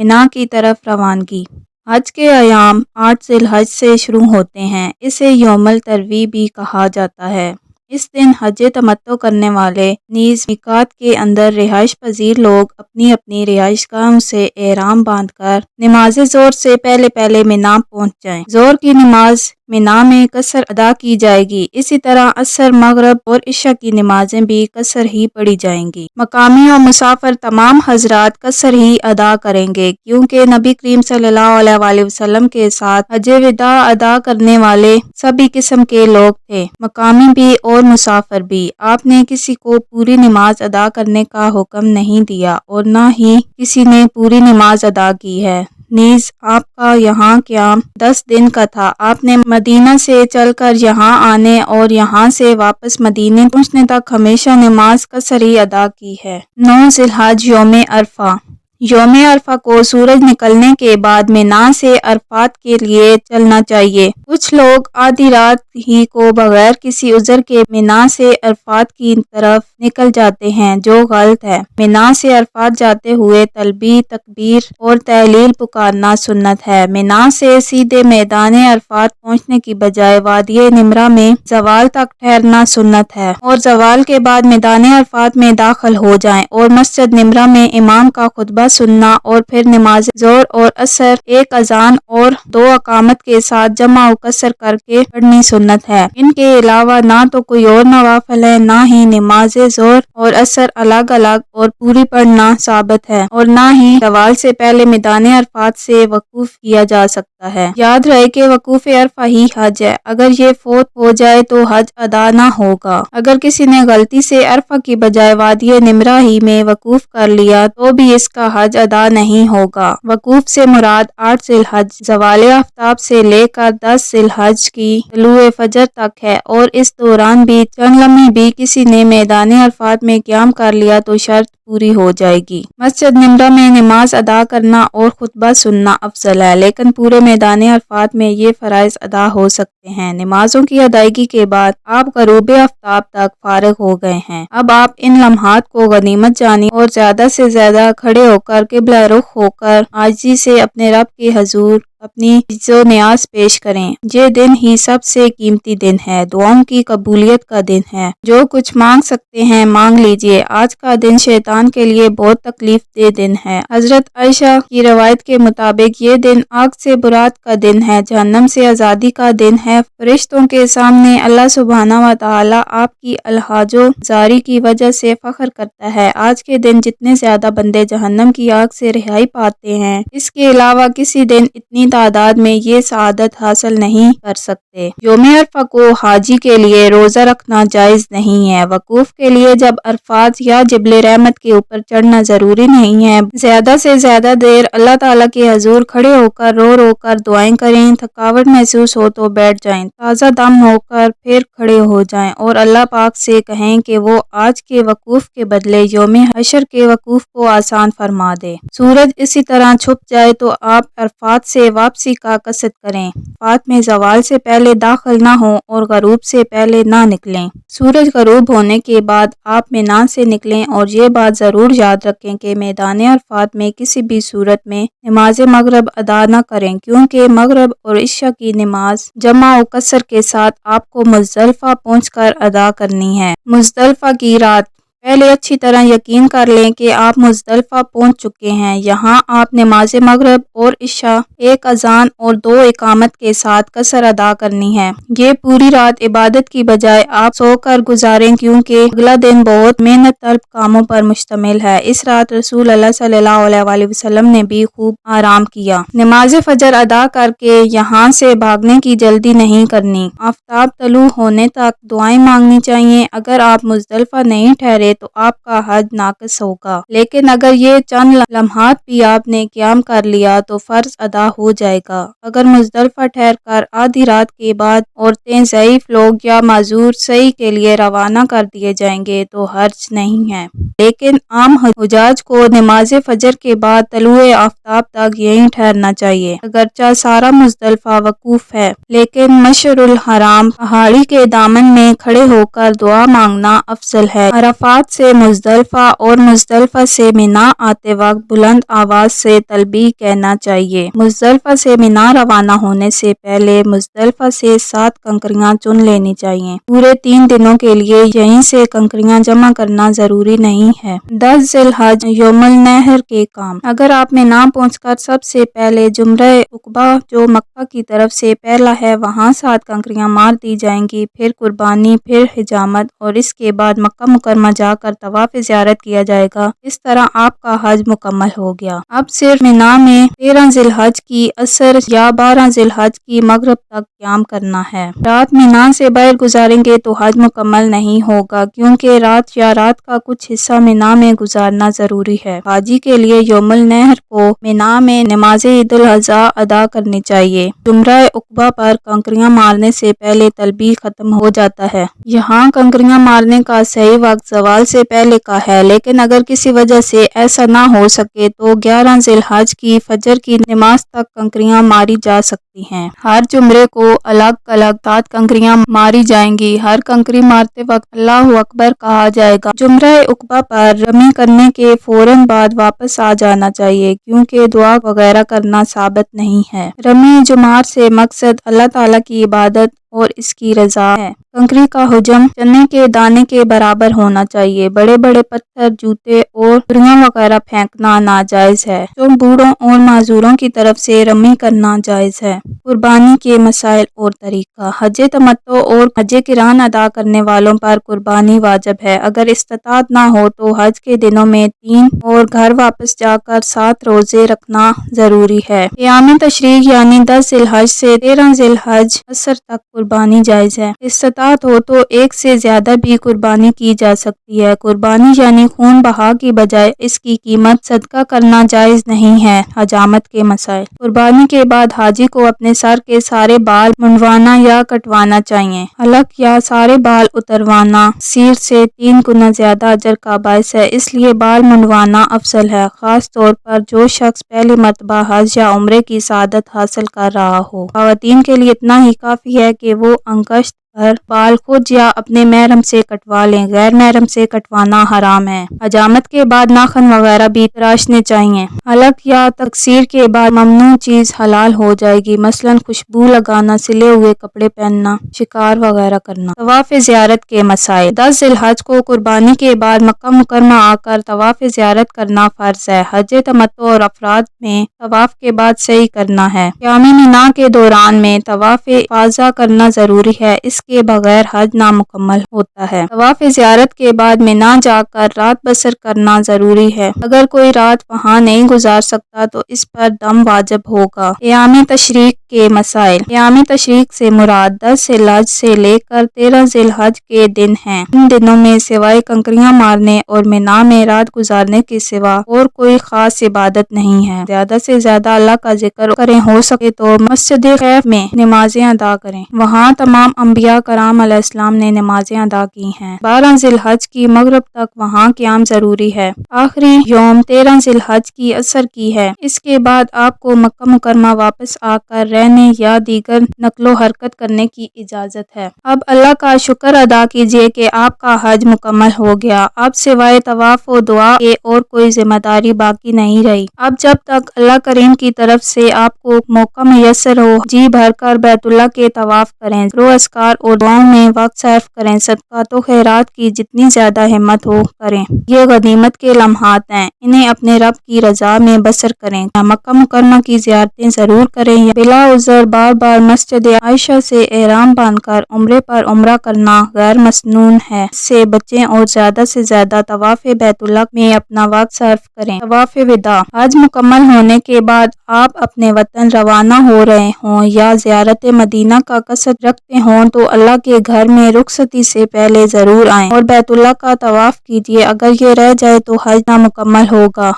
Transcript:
مینا کی طرف روانگی۔ حج کے ایام 8 ذی الحج سے شروع ہوتے ہیں۔ اسے یوم الترویہ بھی کہا جاتا ہے۔ اس دن حج تمتع کرنے والے نیز میقات کے اندر رہائش پذیر لوگ اپنی اپنی رہائش گاہوں سے احرام باندھ کر نماز ظہر سے پہلے مینا پہنچ جائیں۔ ظہر کی نماز مینا میں قصر ادا کی جائے گی۔ اسی طرح عصر، مغرب اور عشاء کی نمازیں بھی قصر ہی پڑھی جائیں گی۔ مقامی اور مسافر تمام حضرات قصر ہی ادا کریں گے، کیونکہ نبی کریم صلی اللہ علیہ وآلہ وسلم کے ساتھ حج وداع ادا کرنے والے سبھی قسم کے لوگ تھے، مقامی بھی اور مسافر بھی۔ آپ نے کسی کو پوری نماز ادا کرنے کا حکم نہیں دیا اور نہ ہی کسی نے پوری نماز ادا کی ہے۔ نیز آپ کا یہاں قیام 10 دن کا تھا۔ آپ نے مدینہ سے چل کر یہاں آنے اور یہاں سے واپس مدینے پہنچنے تک ہمیشہ نماز قصر ہی ادا کی ہے۔ 9 ذی الحج یوم عرفہ۔ یوم عرفہ کو سورج نکلنے کے بعد مینا سے عرفات کے لیے چلنا چاہیے۔ کچھ لوگ آدھی رات ہی کو بغیر کسی عذر کے مینا سے عرفات کی طرف نکل جاتے ہیں، جو غلط ہے۔ مینا سے عرفات جاتے ہوئے تلبیہ، تکبیر اور تہلیل پکارنا سنت ہے۔ مینا سے سیدھے میدان عرفات پہنچنے کی بجائے وادی نمرہ میں زوال تک ٹھہرنا سنت ہے، اور زوال کے بعد میدان عرفات میں داخل ہو جائیں اور مسجد نمرہ میں امام کا خطبہ سننا اور پھر نماز ظہر اور عصر ایک اذان اور 2 اقامت کے ساتھ جمع و قصر کر کے پڑھنی سنت ہے۔ ان کے علاوہ نہ تو کوئی اور نوافل ہے، نہ ہی نماز ظہر اور عصر الگ الگ اور پوری پڑھنا ثابت ہے، اور نہ ہی زوال سے پہلے میدان عرفات سے وقوف کیا جا سکتا ہے۔ یاد رہے کہ وقوف عرفہ ہی حج ہے، اگر یہ فوت ہو جائے تو حج ادا نہ ہوگا۔ اگر کسی نے غلطی سے عرفہ کی بجائے وادی نمرہ ہی میں وقوف کر لیا تو بھی اس کا حج ادا نہیں ہوگا۔ وقوف سے مراد 8 ذی الحج زوال آفتاب سے لے کر 10 ذی الحج کی طلوع فجر تک ہے، اور اس دوران بھی چند لمحے بھی کسی نے میدان عرفات میں قیام کر لیا تو شرط پوری ہو جائے گی۔ مسجد نمرہ میں نماز ادا کرنا اور خطبہ سننا افضل ہے، لیکن پورے میدان عرفات میں یہ فرائض ادا ہو سکتے ہیں۔ نمازوں کی ادائیگی کے بعد آپ غروب آفتاب تک فارغ ہو گئے ہیں۔ اب آپ ان لمحات کو غنیمت جانی اور زیادہ سے زیادہ کھڑے ہو کر قبلہ رخ ہو کر عاجزی سے اپنے رب کے حضور اپنی عجز و نیاز پیش کریں۔ یہ دن ہی سب سے قیمتی دن ہے، دعاؤں کی قبولیت کا دن ہے۔ جو کچھ مانگ سکتے ہیں مانگ لیجئے۔ آج کا دن شیطان کے لیے بہت تکلیف دہ دن ہے۔ حضرت عائشہ کی روایت کے مطابق یہ دن آگ سے برات کا دن ہے، جہنم سے آزادی کا دن ہے۔ فرشتوں کے سامنے اللہ سبحانہ و تعالی آپ کی الحاج و زاری کی وجہ سے فخر کرتا ہے۔ آج کے دن جتنے زیادہ بندے جہنم کی آگ سے رہائی پاتے ہیں، اس کے علاوہ کسی دن اتنی تعداد میں یہ سعادت حاصل نہیں کر سکتے۔ یوم عرفہ کو حاجی کے لیے روزہ رکھنا جائز نہیں ہے۔ وقوف کے لیے جب عرفات یا جبل رحمت کے اوپر چڑھنا ضروری نہیں ہے، زیادہ سے زیادہ دیر اللہ تعالیٰ کے حضور کھڑے ہو کر رو کر دعائیں کریں۔ تھکاوٹ محسوس ہو تو بیٹھ جائیں، تازہ دم ہو کر پھر کھڑے ہو جائیں اور اللہ پاک سے کہیں کہ وہ آج کے وقوف کے بدلے یوم حشر کے وقوف کو آسان فرما دے۔ سورج اسی طرح چھپ جائے تو آپ عرفات سے واپسی کا قصد کریں۔ عرفات میں زوال سے پہلے داخل نہ ہوں اور غروب سے پہلے نہ نکلیں۔ سورج غروب ہونے کے بعد آپ مینا سے نکلیں، اور یہ بات ضرور یاد رکھیں کہ میدان عرفات میں کسی بھی صورت میں نماز مغرب ادا نہ کریں، کیونکہ مغرب اور عشاء کی نماز جمع و قصر کے ساتھ آپ کو مزدلفہ پہنچ کر ادا کرنی ہے۔ مزدلفہ کی رات پہلے اچھی طرح یقین کر لیں کہ آپ مزدلفہ پہنچ چکے ہیں۔ یہاں آپ نماز مغرب اور عشاء ایک اذان اور 2 اقامت کے ساتھ قصر ادا کرنی ہے۔ یہ پوری رات عبادت کی بجائے آپ سو کر گزاریں، کیونکہ اگلا دن بہت محنت طلب کاموں پر مشتمل ہے۔ اس رات رسول اللہ صلی اللہ علیہ وآلہ وسلم نے بھی خوب آرام کیا۔ نماز فجر ادا کر کے یہاں سے بھاگنے کی جلدی نہیں کرنی۔ آفتاب طلوع ہونے تک دعائیں مانگنی چاہیے۔ اگر آپ مزدلفہ نہیں ٹھہرے تو آپ کا حج ناقص ہوگا، لیکن اگر یہ چند لمحات بھی آپ نے قیام کر لیا تو فرض ادا ہو جائے گا۔ اگر مزدلفہ ٹھہر کر آدھی رات کے بعد عورتیں، ضعیف لوگ یا معذور سعی کے لیے روانہ کر دیے جائیں گے تو حرج نہیں ہے، لیکن عام حجاج کو نماز فجر کے بعد طلوع آفتاب تک یہیں ٹھہرنا چاہیے۔ اگرچہ سارا مزدلفہ وقوف ہے، لیکن مشعر الحرام پہاڑی کے دامن میں کھڑے ہو کر دعا مانگنا افضل ہے۔ عرفات عرفات سے مزدلفہ اور مزدلفہ سے منا آتے وقت بلند آواز سے تلبیہ کہنا چاہیے۔ مزدلفہ سے منا روانہ ہونے سے پہلے مزدلفہ سے 7 کنکریاں چن لینی چاہیے۔ پورے 3 دنوں کے لیے یہیں سے کنکریاں جمع کرنا ضروری نہیں ہے۔ 10 ذی الحج یوم النحر کے کام۔ اگر آپ مینا پہنچ کر سب سے پہلے جمرہ عقبہ جو مکہ کی طرف سے پہلا ہے وہاں 7 کنکریاں مار دی جائیں گی، پھر قربانی، پھر حجامت اور اس کے بعد مکہ مکرمہ جا کر طواف زیارت کیا جائے گا۔ اس طرح آپ کا حج مکمل ہو گیا۔ اب صرف مینا میں 13 ذی الحج کی عصر یا 12 ذی الحج کی مغرب تک قیام کرنا ہے۔ رات مینا سے باہر گزاریں گے تو حج مکمل نہیں ہوگا، کیونکہ رات یا رات کا کچھ حصہ مینا میں گزارنا ضروری ہے۔ حاجی کے لیے یوم النحر کو مینا میں نماز عید الاضحیٰ ادا کرنی چاہیے۔ جمرہ عقبہ پر کنکریاں مارنے سے پہلے تلبیہ ختم ہو جاتا ہے۔ یہاں کنکریاں مارنے کا صحیح وقت زوال سے پہلے کا ہے، لیکن اگر کسی وجہ سے ایسا نہ ہو سکے تو 11 ذی الحج کی فجر کی نماز تک کنکریاں ماری جا سکتی ہیں۔ ہر جمرے کو الگ الگ 7 کنکریاں ماری جائیں گی۔ ہر کنکری مارتے وقت اللہ اکبر کہا جائے گا۔ جمرہ عقبہ پر رمی کرنے کے فوراً بعد واپس آ جانا چاہیے، کیونکہ دعا وغیرہ کرنا ثابت نہیں ہے۔ رمی جمار سے مقصد اللہ تعالیٰ کی عبادت اور اس کی رضا ہے۔ کنکری کا حجم چنے کے دانے کے برابر ہونا چاہیے۔ بڑے بڑے پتھر، جوتے اور چھریاں وغیرہ پھینکنا ناجائز ہے۔ بوڑھوں اور معذوروں کی طرف سے رمی کرنا جائز ہے۔ قربانی کے مسائل اور طریقہ۔ حج تمتع اور حج قران ادا کرنے والوں پر قربانی واجب ہے۔ اگر استطاعت نہ ہو تو حج کے دنوں میں 3 اور گھر واپس جا کر 7 روزے رکھنا ضروری ہے۔ ایام تشریق یعنی 10 ذی الحج سے 13 ذی الحج عصر تک قربانی جائز ہے۔ استطاعت ہو تو 1 سے زیادہ بھی قربانی کی جا سکتی ہے۔ قربانی یعنی خون بہا کی بجائے اس کی قیمت صدقہ کرنا جائز نہیں ہے۔ حجامت کے مسائل۔ قربانی کے بعد حاجی کو اپنے سر کے سارے بال منڈوانا یا کٹوانا چاہیے۔ حلق یا سارے بال اتروانا سیر سے 3 گنا زیادہ اجر کا باعث ہے، اس لیے بال منڈوانا افضل ہے، خاص طور پر جو شخص پہلی مرتبہ حج یا عمرے کی سعادت حاصل کر رہا ہو۔ خواتین کے لیے اتنا ہی کافی ہے کہ وہ انگشت بھر بال خود یا اپنے محرم سے کٹوا لیں، غیر محرم سے کٹوانا حرام ہے۔ حجامت کے بعد ناخن وغیرہ بھی تراشنے چاہیے۔ حلق یا تقصیر کے بعد ممنوع چیز حلال ہو جائے گی، مثلاً خوشبو لگانا، سلے ہوئے کپڑے پہننا، شکار وغیرہ کرنا۔ طواف زیارت کے مسائل۔ 10 ذی الحج کو قربانی کے بعد مکہ مکرمہ آ کر طواف زیارت کرنا فرض ہے۔ حج تمتع اور افراد میں طواف کے بعد سعی کرنا ہے۔ قیام مینا کے دوران میں طواف افاضہ کرنا ضروری ہے، اس کے بغیر حج نامکمل ہوتا ہے۔ طواف زیارت کے بعد مینا جا کر رات بسر کرنا ضروری ہے۔ اگر کوئی رات وہاں نہیں گزار سکتا تو اس پر دم واجب ہوگا۔ ایام تشریق کے مسائل۔ ایام تشریق سے مراد 10 ذی الحج سے لے کر 13 ذی الحج کے دن ہیں۔ ان دنوں میں سوائے کنکریاں مارنے اور مینا میں رات گزارنے کے سوا اور کوئی خاص عبادت نہیں ہے۔ زیادہ سے زیادہ اللہ کا ذکر کریں، ہو سکے تو مسجد خیف میں نمازیں ادا کریں۔ وہاں تمام انبیاء کرام علیہ السلام نے نمازیں ادا کی ہیں۔ 12 ذی الحج کی مغرب تک وہاں قیام ضروری ہے۔ آخری یوم 13 ذی الحج کی عصر کی ہے۔ اس کے بعد آپ کو مکہ مکرمہ واپس آ کر رہنے یا دیگر نقل و حرکت کرنے کی اجازت ہے۔ اب اللہ کا شکر ادا کیجیے کہ آپ کا حج مکمل ہو گیا۔ اب سوائے طواف و دعا کے اور کوئی ذمہ داری باقی نہیں رہی۔ اب جب تک اللہ کریم کی طرف سے آپ کو موقع میسر ہو، جی بھر کر بیت اللہ کے طواف کریں، ذکر و اذکار اور دعاؤں میں وقت صرف کریں، صدقات و خیرات کی جتنی زیادہ ہمت ہو کریں۔ یہ غنیمت کے لمحات ہیں، انہیں اپنے رب کی رضا میں بسر کریں۔ مکہ مکرمہ کی زیارتیں ضرور کریں۔ بلا عذر بار بار مسجد عائشہ سے احرام باندھ کر عمرے پر عمرہ کرنا غیر مسنون ہے، اس سے بچیں اور زیادہ سے زیادہ طواف بیت اللہ میں اپنا وقت صرف کریں۔ طواف وداع۔ حج مکمل ہونے کے بعد آپ اپنے وطن روانہ ہو رہے ہوں یا زیارت مدینہ کا قصد رکھتے ہوں تو اللہ کے گھر میں رخصتی سے پہلے ضرور آئیں اور بیت اللہ کا طواف کیجیے۔ اگر یہ رہ جائے تو حج نامکمل ہوگا۔